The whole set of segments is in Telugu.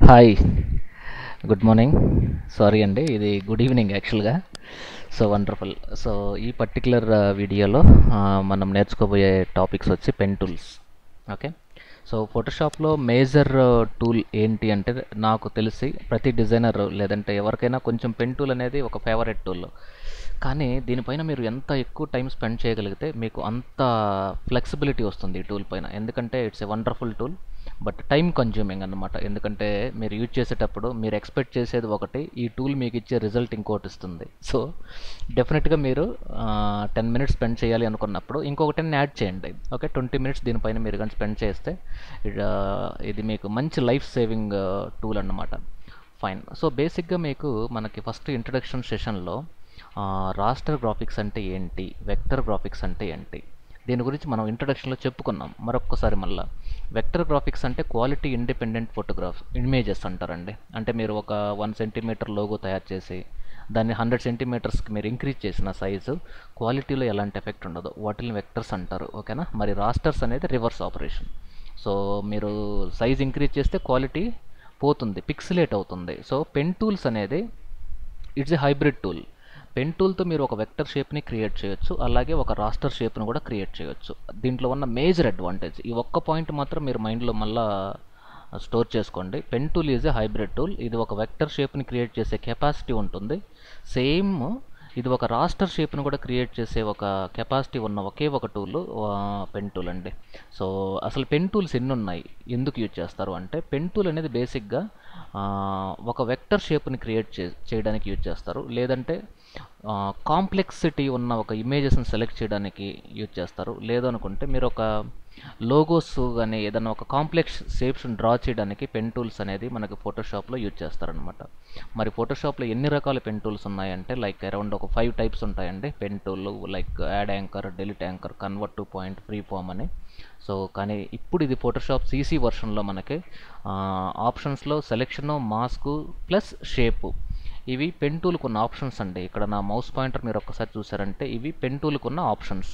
Hi, good morning. సారీ అండి, ఇది గుడ్ ఈవినింగ్ యాక్చువల్గా. So wonderful. సో ఈ పర్టికులర్ వీడియోలో మనం నేర్చుకోబోయే టాపిక్స్ వచ్చి పెన్ టూల్స్. ఓకే. సో ఫోటోషాప్లో మేజర్ టూల్ ఏంటి అంటే, నాకు తెలిసి ప్రతి డిజైనర్ లేదంటే ఎవరికైనా కొంచెం పెన్ టూల్ అనేది ఒక ఫేవరెట్ టూల్. కానీ దీనిపైన మీరు ఎంత ఎక్కువ టైం స్పెండ్ చేయగలిగితే మీకు అంత ఫ్లెక్సిబిలిటీ వస్తుంది ఈ టూల్ పైన. ఎందుకంటే it's a wonderful tool, but time consuming అన్నమాట. ఎందుకంటే మీరు యూజ్ చేసేటప్పుడు మీరు ఎక్స్పెక్ట్ చేసేది ఒకటి, ఈ టూల్ మీకు ఇచ్చే రిజల్ట్ ఇంకోటి ఇస్తుంది. సో డెఫినెట్గా మీరు 10 మినిట్స్ స్పెండ్ చేయాలి అనుకున్నప్పుడు ఇంకొక 10 యాడ్ చేయండి. ఓకే, 20 మినిట్స్ దీనిపైన మీరు కానీ స్పెండ్ చేస్తే ఇది మీకు మంచి లైఫ్ సేవింగ్ టూల్ అన్నమాట. ఫైన్. సో బేసిక్గా మీకు మనకి ఫస్ట్ ఇంట్రడక్షన్ సెషన్లో రాస్టర్ గ్రాఫిక్స్ అంటే ఏంటి, వెక్టర్ గ్రాఫిక్స్ అంటే ఏంటి, దీని గురించి మనం ఇంట్రడక్షన్లో చెప్పుకున్నాం. మరొక్కసారి మళ్ళీ వెక్టర్ గ్రాఫిక్స్ అంటే క్వాలిటీ ఇండిపెండెంట్ ఫోటోగ్రాఫ్ ఇమేజెస్ అంటారండి. అంటే మీరు ఒక 1 సెంటీమీటర్ లోగో తయారు చేసి దాన్ని 100 సెంటీమీటర్స్కి మీరు ఇంక్రీజ్ చేసిన సైజు క్వాలిటీలో ఎలాంటి ఎఫెక్ట్ ఉండదు, వాటిని వెక్టర్స్ అంటారు. ఓకేనా. మరి రాస్టర్స్ అనేది రివర్స్ ఆపరేషన్. సో మీరు సైజ్ ఇంక్రీజ్ చేస్తే క్వాలిటీ పోతుంది, పిక్సిలేట్ అవుతుంది. సో పెన్ టూల్స్ అనేది it's a hybrid tool. Pen టూల్తో మీరు ఒక వెక్టర్ షేప్ని క్రియేట్ చేయొచ్చు, అలాగే ఒక రాస్టర్ షేప్ని కూడా క్రియేట్ చేయొచ్చు. దీంట్లో ఉన్న మేజర్ అడ్వాంటేజ్ ఈ ఒక్క పాయింట్ మాత్రం మీరు మైండ్లో మళ్ళీ స్టోర్ చేసుకోండి. Pen tool is a hybrid tool. ఇది ఒక వెక్టర్ షేప్ని క్రియేట్ చేసే కెపాసిటీ ఉంటుంది. సేమ్ ఇది ఒక రాస్టర్ షేప్ను కూడా క్రియేట్ చేసే ఒక కెపాసిటీ ఉన్న ఒకే ఒక టూల్ పెన్ టూల్ అండి. సో అసలు పెన్ టూల్స్ ఎన్ని ఉన్నాయి, ఎందుకు యూజ్ చేస్తారు అంటే, పెన్ టూల్ అనేది బేసిక్గా ఒక వెక్టర్ షేప్ని క్రియేట్ చేయడానికి యూజ్ చేస్తారు, లేదంటే కాంప్లెక్సిటీ ఉన్న ఒక ఇమేజెస్ని సెలెక్ట్ చేయడానికి యూజ్ చేస్తారు, లేదనుకుంటే మీరు ఒక లోగోస్ కానీ ఏదైనా ఒక కాంప్లెక్స్ షేప్స్ని డ్రా చేయడానికి పెన్ టూల్స్ అనేది మనకి ఫోటోషాప్లో యూజ్ చేస్తారనమాట. మరి ఫోటోషాప్లో ఎన్ని రకాల పెన్ టూల్స్ ఉన్నాయంటే, లైక్ అరౌండ్ ఒక 5 టైప్స్ ఉంటాయండి pen tool. Like add anchor, delete anchor, convert to point, free form అని. సో కానీ ఇప్పుడు ఇది ఫోటోషాప్ CC వర్షన్లో మనకి ఆప్షన్స్లో సెలెక్షను, మాస్కు ప్లస్ షేపు, ఇవి పెన్ టూల్కి ఉన్న ఆప్షన్స్ అండి. ఇక్కడ నా మౌస్ పాయింటర్ మీరు ఒక్కసారి చూసారంటే ఇవి పెన్ టూల్కి ఉన్న ఆప్షన్స్.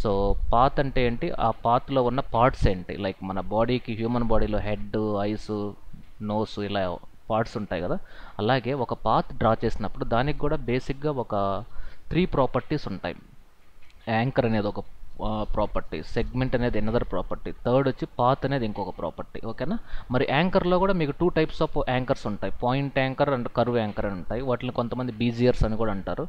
సో పాత్ అంటే ఏంటి, ఆ పాత్లో ఉన్న పార్ట్స్ ఏంటి, లైక్ మన బాడీకి, హ్యూమన్ బాడీలో హెడ్, ఐస్, నోస్ ఇలా పార్ట్స్ ఉంటాయి కదా, అలాగే ఒక పాత్ డ్రా చేసినప్పుడు దానికి కూడా బేసిక్గా ఒక 3 ప్రాపర్టీస్ ఉంటాయి. యాంకర్ అనేది ఒక ప్రాపర్టీ, సెగ్మెంట్ అనేది ఎనదర్ ప్రాపర్టీ, థర్డ్ వచ్చి పాత్ అనేది ఇంకొక ప్రాపర్టీ. ఓకేనా. మరి యాంకర్లో కూడా మీకు 2 టైప్స్ ఆఫ్ యాంకర్స్ ఉంటాయి, point anchor and curve anchor అని ఉంటాయి. వాటిని కొంతమంది బీజియర్స్ అని కూడా అంటారు.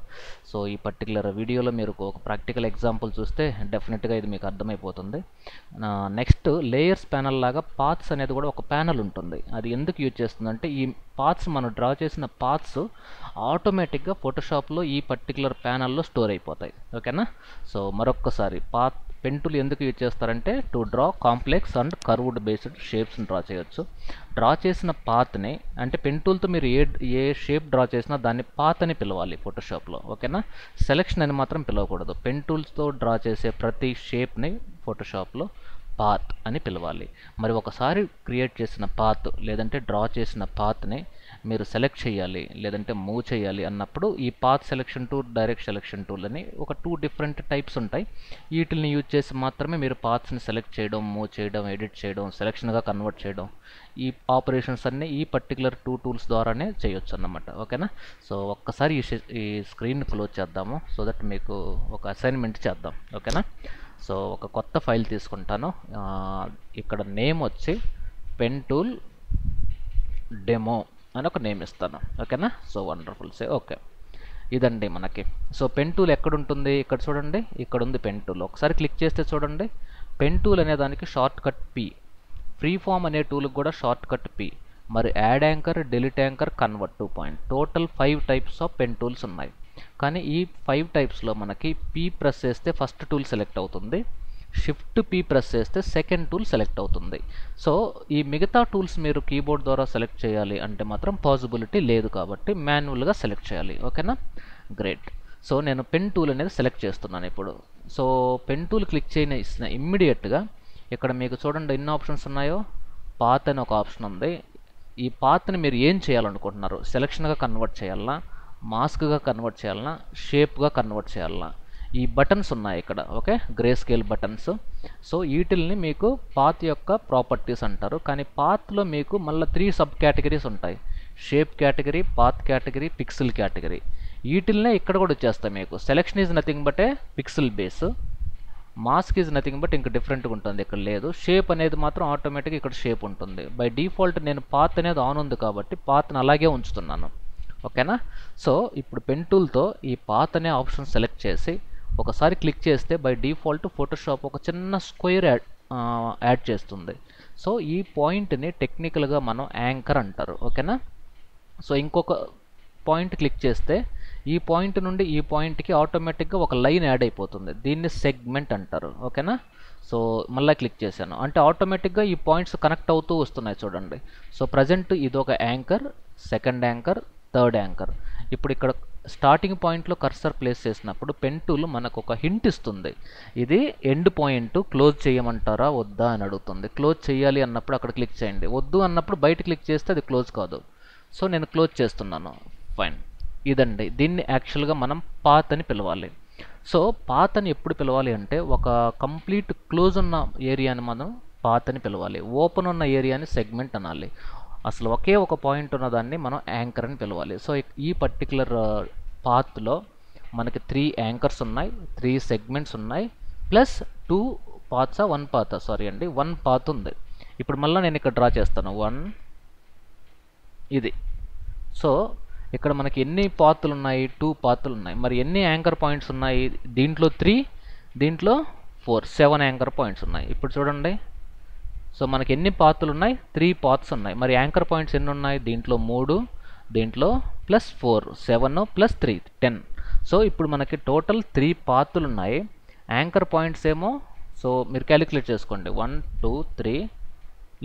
సో ఈ పర్టికులర్ వీడియోలో మీరు ఒక ప్రాక్టికల్ ఎగ్జాంపుల్ చూస్తే డెఫినెట్గా ఇది మీకు అర్థమైపోతుంది. నెక్స్ట్ లేయర్స్ ప్యానల్ లాగా పాత్స్ అనేది కూడా ఒక ప్యానల్ ఉంటుంది. అది ఎందుకు యూజ్ చేస్తుందంటే, ఈ పాత్స్ మనం డ్రా చేసిన పాత్స్ ఆటోమేటిక్గా ఫోటోషాప్లో ఈ పర్టికులర్ ప్యానల్లో స్టోర్ అయిపోతాయి. ఓకేనా. సో మరొక్కసారి పాత్ పెన్ టూల్ ఎందుకు యూజ్ చేస్తారంటే, to draw complex and curved based షేప్స్ని డ్రా చేయొచ్చు. డ్రా చేసిన పాత్ని, అంటే పెన్ టూల్తో మీరు ఏ షేప్ డ్రా చేసినా దాన్ని పాత్ అని పిలవాలి ఫోటోషాప్లో. ఓకేనా. సెలెక్షన్ అని మాత్రం పిలవకూడదు. పెన్ టూల్స్తో డ్రా చేసే ప్రతి షేప్ని ఫోటోషాప్లో పాత్ అని పిలవాలి. మరి ఒకసారి క్రియేట్ చేసిన పాత్ లేదంటే డ్రా చేసిన పాత్ని మీరు సెలెక్ట్ చేయాలి లేదంటే మూవ్ చేయాలి అన్నప్పుడు ఈ path selection tool, direct selection tool అని ఒక 2 డిఫరెంట్ టైప్స్ ఉంటాయి. వీటిని యూజ్ చేసి మాత్రమే మీరు పాత్స్ని సెలెక్ట్ చేయడం, మూవ్ చేయడం, ఎడిట్ చేయడం, సెలెక్షన్గా కన్వర్ట్ చేయడం, ఈ ఆపరేషన్స్ అన్నీ ఈ పర్టికులర్ 2 టూల్స్ ద్వారానే చేయొచ్చు అన్నమాట. ఓకేనా. సో ఒక్కసారి ఈ స్క్రీన్ క్లోజ్ చేద్దాము, సో దట్ మీకు ఒక అసైన్మెంట్ చేద్దాం. ఓకేనా. సో ఒక కొత్త ఫైల్ తీసుకుంటాను. ఇక్కడ నేమ్ వచ్చి పెన్ టూల్ డెమో అని ఒక నేమ్ ఇస్తాను. ఓకేనా. So wonderful. Say okay. ఇదండి మనకి. సో పెన్ టూల్ ఎక్కడ ఉంటుంది, ఇక్కడ చూడండి, ఇక్కడ ఉంది పెన్ టూల్. ఒకసారి క్లిక్ చేస్తే చూడండి, పెన్ టూల్ అనే దానికి short cut P, free form అనే టూల్కి కూడా షార్ట్ కట్ P, మరి add anchor, delete anchor, convert to point, total 5 types of pen tools ఉన్నాయి. కానీ ఈ 5 టైప్స్లో మనకి P ప్రెస్ చేస్తే ఫస్ట్ టూల్ సెలెక్ట్ అవుతుంది, షిఫ్ట్ P ప్రెస్ చేస్తే సెకండ్ టూల్ సెలెక్ట్ అవుతుంది. సో ఈ మిగతా టూల్స్ మీరు కీబోర్డ్ ద్వారా సెలెక్ట్ చేయాలి అంటే మాత్రం పాసిబిలిటీ లేదు, కాబట్టి మాన్యువల్గా సెలెక్ట్ చేయాలి. ఓకేనా. గ్రేట్. సో నేను పెన్ టూల్ అనేది సెలెక్ట్ చేస్తున్నాను ఇప్పుడు. సో పెన్ టూల్ క్లిక్ చేయన ఇమ్మీడియట్గా ఇక్కడ మీకు చూడండి ఎన్ని ఆప్షన్స్ ఉన్నాయో. పాత్ అని ఒక ఆప్షన్ ఉంది. ఈ పాత్ని మీరు ఏం చేయాలనుకుంటున్నారు, సెలెక్షన్గా కన్వర్ట్ చేయాలన్నా, మాస్క్గా కన్వర్ట్ చేయాలన్నా, షేప్గా కన్వర్ట్ చేయాలన్నా, ఈ బటన్స్ ఉన్నాయి ఇక్కడ, okay, grey scale buttons. So వీటిల్ని మీకు పాత్ యొక్క ప్రాపర్టీస్ అంటారు. కానీ పాత్లో మీకు మళ్ళీ 3 సబ్ కేటగిరీస్ ఉంటాయి. Shape category, path category, pixel category. వీటిల్నే ఇక్కడ కూడా వచ్చేస్తాయి మీకు. Selection is nothing but a pixel base, mask is nothing but ఇంకా డిఫరెంట్గా ఉంటుంది, ఇక్కడ లేదు. షేప్ అనేది మాత్రం ఆటోమేటిక్గా ఇక్కడ షేప్ ఉంటుంది. బై డిఫాల్ట్ నేను పాత్ అనేది ఆన్ ఉంది కాబట్టి పాత్ని అలాగే ఉంచుతున్నాను, ఓకేనా. సో ఇప్పుడు పెన్ టూల్తో ఈ పాత్ అనే ఆప్షన్ సెలెక్ట్ చేసి ఒకసారి క్లిక్ చేస్తే బై డిఫాల్ట్ ఫోటోషాప్ ఒక చిన్న స్క్వేర్ యాడ్ చేస్తుంది. సో ఈ పాయింట్ని టెక్నికల్గా మనం యాంకర్ అంటారు, ఓకేనా. సో ఇంకొక పాయింట్ క్లిక్ చేస్తే ఈ పాయింట్ నుండి ఈ పాయింట్కి ఆటోమేటిక్గా ఒక లైన్ యాడ్ అయిపోతుంది. దీన్ని సెగ్మెంట్ అంటారు, ఓకేనా. సో మళ్ళీ క్లిక్ చేశాను అంటే ఆటోమేటిక్గా ఈ పాయింట్స్ కనెక్ట్ అవుతూ వస్తున్నాయి చూడండి. సో ప్రజెంట్ ఇది ఒక anchor, second anchor, third anchor. ఇప్పుడు ఇక్కడ స్టార్టింగ్ పాయింట్లో కర్సర్ ప్లేస్ చేసినప్పుడు పెన్ టూల్ మనకు ఒక హింట్ ఇస్తుంది. ఇది ఎండ్ పాయింట్, క్లోజ్ చేయమంటారా వద్దా అని అడుగుతుంది. క్లోజ్ చేయాలి అన్నప్పుడు అక్కడ క్లిక్ చేయండి, వద్దు అన్నప్పుడు బయట క్లిక్ చేస్తే అది క్లోజ్ కాదు. సో నేను క్లోజ్ చేస్తున్నాను, ఫైన్. ఇదండి, దీన్ని యాక్చువల్గా మనం పాత్ అని పిలవాలి. సో పాత్ అని ఎప్పుడు పిలవాలి అంటే ఒక కంప్లీట్ క్లోజ్ ఉన్న ఏరియాని మనం పాత్ అని పిలవాలి, ఓపెన్ ఉన్న ఏరియాని సెగ్మెంట్ అనాలి. అసలు ఒకే ఒక పాయింట్ ఉన్నదాన్ని మనం యాంకర్ అని పిలవాలి. సో ఈ పర్టికులర్ పాత్లో మనకి 3 యాంకర్స్ ఉన్నాయి, 3 సెగ్మెంట్స్ ఉన్నాయి, ప్లస్ 2 పాత్సా 1 పాత్, సారీ అండి 1 పాత్ ఉంది. ఇప్పుడు మళ్ళీ నేను ఇక్కడ డ్రా చేస్తాను 1, ఇది. సో ఇక్కడ మనకి ఎన్ని పాత్లు ఉన్నాయి, 2 పాత్లు ఉన్నాయి. మరి ఎన్ని యాంకర్ పాయింట్స్ ఉన్నాయి, దీంట్లో 3, దీంట్లో 4, 7 యాంకర్ పాయింట్స్ ఉన్నాయి. ఇప్పుడు చూడండి, సో మనకి ఎన్ని పాత్లు ఉన్నాయి, 3 పాత్స్ ఉన్నాయి. మరి యాంకర్ పాయింట్స్ ఎన్ని ఉన్నాయి, దీంట్లో 3, దీంట్లో ప్లస్ 4, 7 ప్లస్ 3, 10. సో ఇప్పుడు మనకి టోటల్ 3 పాత్లు ఉన్నాయి. యాంకర్ పాయింట్స్ ఏమో, సో మీరు క్యాలిక్యులేట్ చేసుకోండి, 1, 2, 3.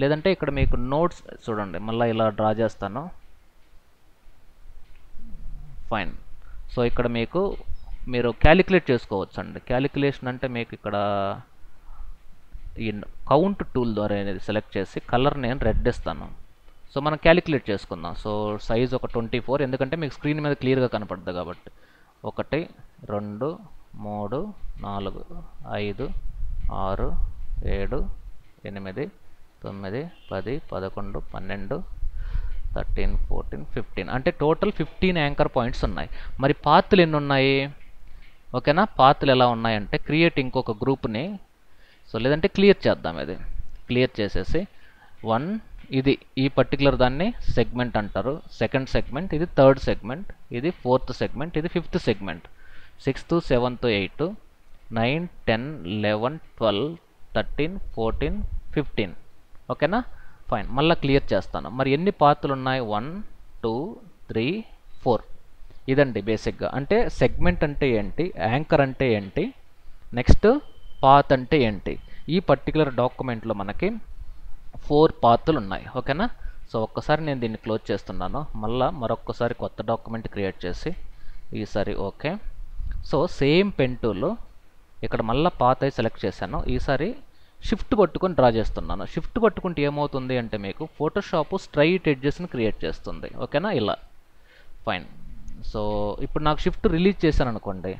లేదంటే ఇక్కడ మీకు నోట్స్ చూడండి, మళ్ళీ ఇలా డ్రా చేస్తాను, ఫైన్. సో ఇక్కడ మీకు మీరు క్యాలిక్యులేట్ చేసుకోవచ్చు అండి. క్యాలిక్యులేషన్ అంటే మీకు ఇక్కడ ఈ కౌంట్ టూల్ ద్వారా అనేది సెలెక్ట్ చేసి కలర్ నేను రెడ్ ఇస్తాను. సో మనం క్యాలిక్యులేట్ చేసుకుందాం. సో సైజ్ ఒక 24, ఎందుకంటే మీకు స్క్రీన్ మీద క్లియర్గా కనపడుతుంది కాబట్టి. 1, 2, 3, 4, 5, 6, 7, 8, 9, 10, 11, 12, 13, 14, 15, అంటే టోటల్ 15 యాంకర్ పాయింట్స్ ఉన్నాయి. మరి పాత్లు ఎన్ని ఉన్నాయి, ఓకేనా. పాత్లు ఎలా ఉన్నాయంటే క్రియేట్ ఇంకొక గ్రూప్ని, సో లేదంటే క్లియర్ చేద్దాం. ఇది క్లియర్ చేసేసి 1, ఇది ఈ పర్టికులర్ దాన్ని సెగ్మెంట్ అంటారు, సెకండ్ సెగ్మెంట్, ఇది థర్డ్ సెగ్మెంట్, ఇది ఫోర్త్ సెగ్మెంట్, ఇది fifth segment, 6th, 7th, 8th, 9, 10, 11, 12, 13, 14, 15, ఓకేనా, ఫైన్. మళ్ళీ క్లియర్ చేస్తాను. మరి ఎన్ని పాత్లు ఉన్నాయి, 1, 2, 3, 4. ఇదండి బేసిక్గా. అంటే సెగ్మెంట్ అంటే ఏంటి, యాంకర్ అంటే ఏంటి, నెక్స్ట్ పాత్ అంటే ఏంటి. ఈ పర్టికులర్ డాక్యుమెంట్లో మనకి 4 పాత్లు ఉన్నాయి, ఓకేనా. సో ఒక్కసారి నేను దీన్ని క్లోజ్ చేస్తున్నాను, మళ్ళీ మరొక్కసారి కొత్త డాక్యుమెంట్ క్రియేట్ చేసి ఈసారి okay. So same pen tool ఇక్కడ మళ్ళీ పాత్ అయి సెలెక్ట్ చేశాను. ఈసారి షిఫ్ట్ పట్టుకొని డ్రా చేస్తున్నాను. షిఫ్ట్ పట్టుకుంటే ఏమవుతుంది అంటే మీకు ఫోటోషాప్ స్ట్రైట్ ఎడ్జెస్ని క్రియేట్ చేస్తుంది, ఓకేనా, ఇలా, ఫైన్. సో ఇప్పుడు నాకు షిఫ్ట్ రిలీజ్ చేశాను అనుకోండి,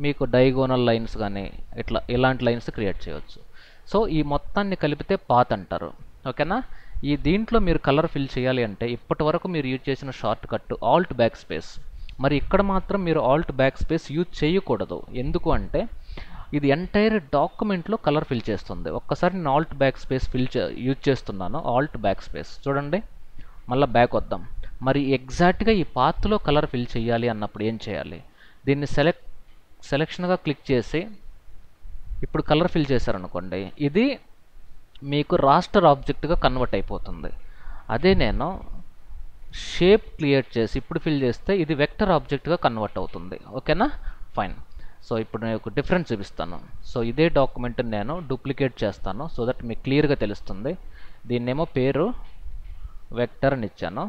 మీకు డైగోనల్ లైన్స్ కానీ ఇలాంటి లైన్స్ క్రియేట్ చేయవచ్చు. సో ఈ మొత్తాన్ని కలిపితే పాత్ అంటారు, ఓకేనా. ఈ దీంట్లో మీరు కలర్ ఫిల్ చేయాలి అంటే ఇప్పటి వరకు మీరు యూజ్ చేసిన short cut Alt back space. మరి ఇక్కడ మాత్రం మీరు ఆల్ట్ బ్యాక్ స్పేస్ యూజ్ చేయకూడదు. ఎందుకు అంటే ఇది ఎంటైర్ డాక్యుమెంట్లో కలర్ ఫిల్ చేస్తుంది. ఒక్కసారి నేను ఆల్ట్ బ్యాక్ స్పేస్ యూజ్ చేస్తున్నాను, ఆల్ట్ బ్యాక్ స్పేస్ చూడండి. మళ్ళీ బ్యాక్ వద్దాం. మరి ఎగ్జాక్ట్గా ఈ పాత్లో కలర్ ఫిల్ చేయాలి అన్నప్పుడు ఏం చేయాలి, దీన్ని సెలెక్షన్గా క్లిక్ చేసి ఇప్పుడు కలర్ ఫిల్ చేశారనుకోండి, ఇది మీకు రాస్టర్ ఆబ్జెక్ట్గా కన్వర్ట్ అయిపోతుంది. అదే నేను షేప్ క్రియేట్ చేసి ఇప్పుడు ఫిల్ చేస్తే ఇది వెక్టర్ ఆబ్జెక్ట్గా కన్వర్ట్ అవుతుంది, ఓకేనా, ఫైన్. సో ఇప్పుడు నేను ఒక డిఫరెన్స్ చూపిస్తాను. సో ఇదే డాక్యుమెంట్ నేను డూప్లికేట్ చేస్తాను సో దట్ మీకు క్లియర్గా తెలుస్తుంది. దీన్నేమో పేరు వెక్టర్ అని ఇచ్చాను,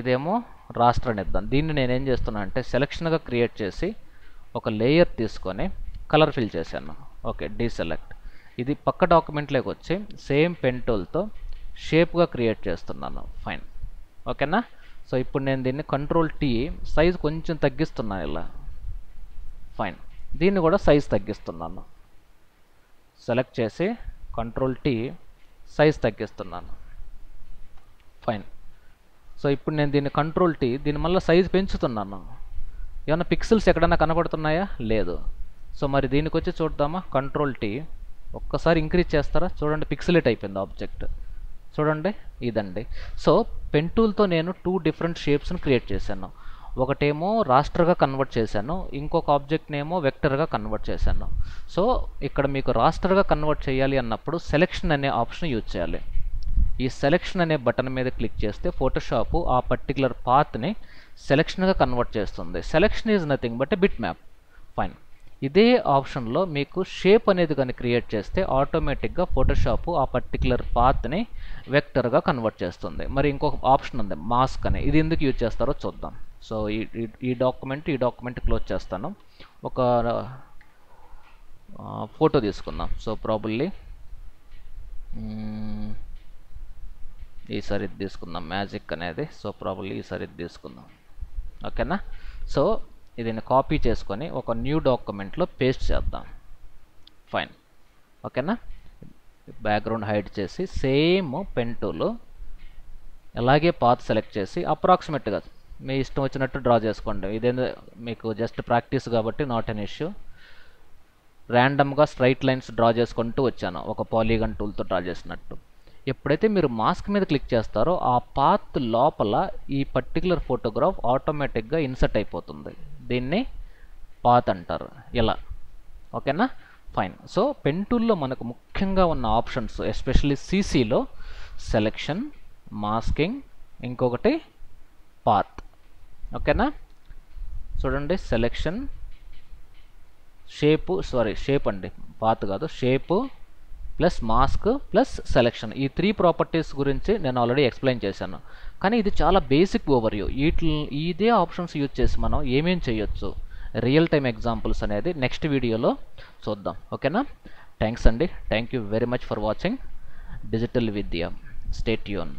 ఇదేమో రాస్టర్ అని ఇద్దాం. దీన్ని నేనేం చేస్తున్నా అంటే సెలెక్షన్గా క్రియేట్ చేసి ఒక లేయర్ తీసుకొని కలర్ ఫిల్ చేశాను, ఓకే, డీసెలెక్ట్. ఇది పక్క డాక్యుమెంట్లోకి వచ్చి సేమ్ పెన్ టూల్తో షేప్గా క్రియేట్ చేస్తున్నాను, ఫైన్, ఓకేనా. సో ఇప్పుడు నేను దీన్ని Ctrl+T సైజ్ కొంచెం తగ్గిస్తున్నాను ఇలా, ఫైన్. దీన్ని కూడా సైజ్ తగ్గిస్తున్నాను. సెలెక్ట్ చేసి Ctrl+T సైజ్ తగ్గిస్తున్నాను. ఫైన్. సో ఇప్పుడు నేను దీన్ని Ctrl+T దీని మళ్ళీ సైజ్ పెంచుతున్నాను. ఏమన్నా పిక్సెల్స్ ఎక్కడైనా కనబడుతున్నాయా? లేదు. సో మరి దీనికి వచ్చి చూద్దామా? Ctrl+T ఒక్కసారి ఇంక్రీజ్ చేస్తారా? చూడండి, పిక్సెలేట్ అయిపోయింది ఆబ్జెక్ట్. చూడండి, ఇదండి. సో పెన్ టూల్తో నేను 2 డిఫరెంట్ షేప్స్ని క్రియేట్ చేశాను. ఒకటేమో రాస్టర్గా కన్వర్ట్ చేశాను, ఇంకొక ఆబ్జెక్ట్నేమో వెక్టర్గా కన్వర్ట్ చేశాను. సో ఇక్కడ మీకు రాస్టర్గా కన్వర్ట్ చేయాలి అన్నప్పుడు సెలెక్షన్ అనే ఆప్షన్ యూజ్ చేయాలి. ఈ సెలెక్షన్ అనే బటన్ మీద క్లిక్ చేస్తే ఫోటోషాప్ ఆ పర్టికులర్ పాత్ని సెలెక్షన్గా కన్వర్ట్ చేస్తుంది. Selection is nothing but a bit map. Fine. ఇదే ఆప్షన్లో మీకు షేప్ అనేది కానీ క్రియేట్ చేస్తే ఆటోమేటిక్గా ఫోటోషాప్ ఆ పర్టికులర్ పాత్ని వెక్టర్గా కన్వర్ట్ చేస్తుంది. మరి ఇంకొక ఆప్షన్ ఉంది, మాస్క్ అని. ఇది ఎందుకు యూజ్ చేస్తారో చూద్దాం. సో ఈ డాక్యుమెంట్ క్లోజ్ చేస్తాను. ఒక ఫోటో తీసుకుందాం. సో ప్రాబబ్లీ ఈసారి ఇది తీసుకుందాం, మ్యాజిక్ అనేది. సో ప్రాబబ్లీ ఈసారి ఇది తీసుకుందాం. ఓకేనా? సో దీన్ని కాపీ చేసుకొని ఒక న్యూ డాక్యుమెంట్లో పేస్ట్ చేద్దాం. ఫైన్. ఓకేనా? బ్యాక్గ్రౌండ్ హైడ్ చేసి సేమ్ పెన్ టూల్ అలాగే పాత్ సెలెక్ట్ చేసి అప్రాక్సిమేట్గా మీ ఇష్టం వచ్చినట్టు డ్రా చేసుకోండి. ఇదేందో మీకు జస్ట్ ప్రాక్టీస్ కాబట్టి నాట్ ఎన్ ఇష్యూ. ర్యాండమ్గా స్ట్రైట్ లైన్స్ డ్రా చేసుకుంటూ వచ్చాను, ఒక పాలీగన్ టూల్తో డ్రా చేసినట్టు. ఎప్పుడైతే మీరు మాస్క్ మీద క్లిక్ చేస్తారో ఆ పాత్ లోపల ఈ పర్టికులర్ ఫోటోగ్రాఫ్ ఆటోమేటిక్గా ఇన్సర్ట్ అయిపోతుంది. దీన్ని పాత్ అంటారు ఇలా. ఓకేనా? ఫైన్. సో పెన్ టూల్లో మనకు ముఖ్యంగా ఉన్న ఆప్షన్స్ ఎస్పెషల్లీ CCలో సెలెక్షన్, మాస్కింగ్, ఇంకొకటి పాత్. ఓకేనా? చూడండి, సెలెక్షన్, షేప్ అండి, పాత్ కాదు, shape plus mask plus selection. ఈ 3 ప్రాపర్టీస్ గురించి నేను ఆల్రెడీ ఎక్స్ప్లెయిన్ చేశాను. కానీ ఇది చాలా బేసిక్ ఓవర్వ్యూ. ఇదే ఆప్షన్స్ యూజ్ చేసి మనం ఏమేం చేయొచ్చు, రియల్ టైమ్ ఎగ్జాంపుల్స్ అనేది నెక్స్ట్ వీడియోలో చూద్దాం. ఓకేనా? థ్యాంక్స్ అండి. Thank you very much for watching digital Vidya. Stay tune.